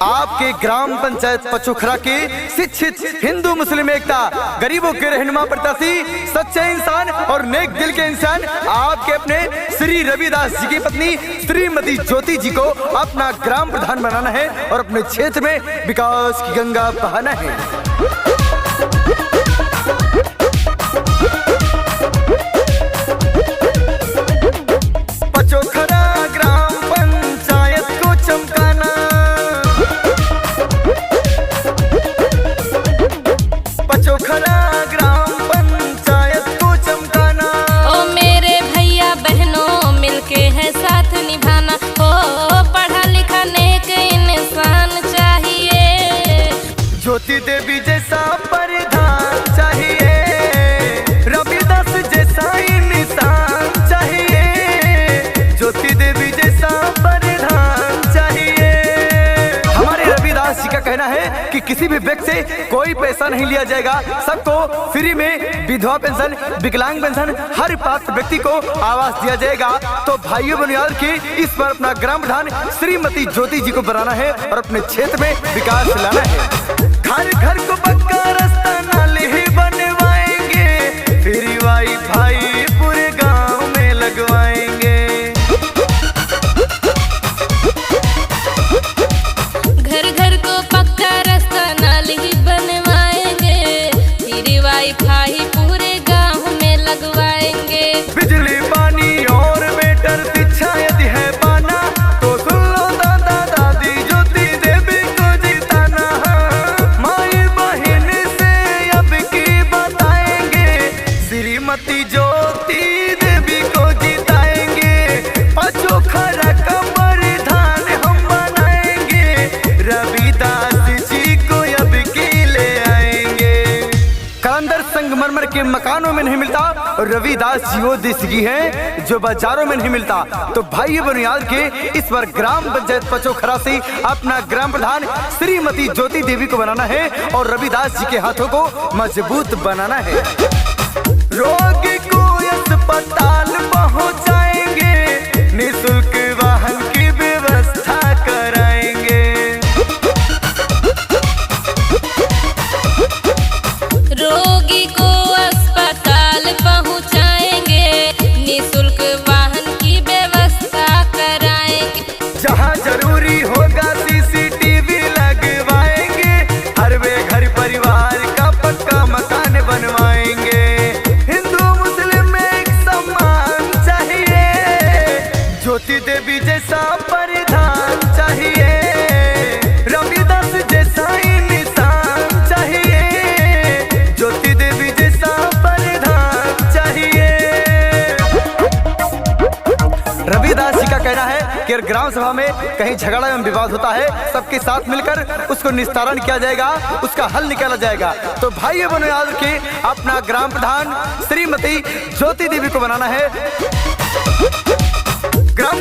आपके ग्राम पंचायत पचोखरा के शिक्षित हिंदू मुस्लिम एकता, गरीबों के रहनुमा प्रत्याशी, सच्चे इंसान और नेक दिल के इंसान आपके अपने श्री रविदास जी की पत्नी श्रीमती ज्योति जी को अपना ग्राम प्रधान बनाना है और अपने क्षेत्र में विकास की गंगा बहाना है। पचोखरा ग्राम पंचायत को चमकाना, पचोखरा ग्राम पंचायत को चमकाना। ओ मेरे भैया बहनों मिलके है साथ निभाना। ओ पढ़ा लिखा नेक इंसान चाहिए, ज्योति देवी जैसा परिधान चाहिए, रविदास जैसा इंसान चाहिए, ज्योति देवी जैसा परिधान चाहिए। हमारे रविदास जी का कहना है कि किसी भी व्यक्ति से कोई पैसा नहीं लिया जाएगा, सबको फ्री में विधवा पेंशन, विकलांग पेंशन, हर पात्र व्यक्ति को आवास दिया जाएगा। तो भाइयों बुनियाद के इस पर अपना ग्राम प्रधान श्रीमती ज्योति जी को बनाना है और अपने क्षेत्र में विकास लाना है। घर घर को पक्का रास्ता नाले ही बनवाएंगे, फ्री वाईफाई पूरे गांव में लगवाएंगे। घर घर को पक्का रास्ता नाली ही बनवाएंगे, फ्री वाईफाई पूरे गांव में लगवाएंगे। बिजली पानी और बेटर शिक्षा यदि है पाना, तो सुन लो दादा दादी ज्योति देवी को जिताना। माई बहन से अब की बताएंगे, श्रीमती ज्योति देवी को जिताएंगे। पचोखरा का परिधान हम बनाएंगे, रविदास जी को अब की ले आएंगे। कांदर संगमरमर के मकानों में नहीं मिलता और रविदास जी वो देसी है जो बाजारों में नहीं मिलता। तो भाई बुनियाद के इस बार ग्राम पंचायत पचोखरा से अपना ग्राम प्रधान श्रीमती ज्योति देवी को बनाना है और रविदास जी के हाथों को मजबूत बनाना है। रोगी को अस्पताल पहुंचाएंगे, निःशुल्क वाहन की व्यवस्था कराएंगे। रोगी को अस्पताल पहुंचाएंगे, निःशुल्क वाहन की व्यवस्था कराएंगे। जहाँ जरूरी होगा सीसीटीवी लगवाएंगे, हर वे घर परिवार का पक्का मकान बनवाएंगे। हिंदू मुस्लिम में एक सम्मान चाहिए, ज्योति देवी जैसा परिधान चाहिए, रविदास जैसा इंसान चाहिए, ज्योति देवी जैसा परिधान चाहिए। रविदास जी का कहना है कि ग्राम सभा में कहीं झगड़ा एवं विवाद होता है, सबके साथ मिलकर उसको निस्तारण किया जाएगा, उसका हल निकाला जाएगा। तो भाई बहनों याद रखिए, अपना ग्राम प्रधान श्रीमती ज्योति देवी को बनाना है। ग्राम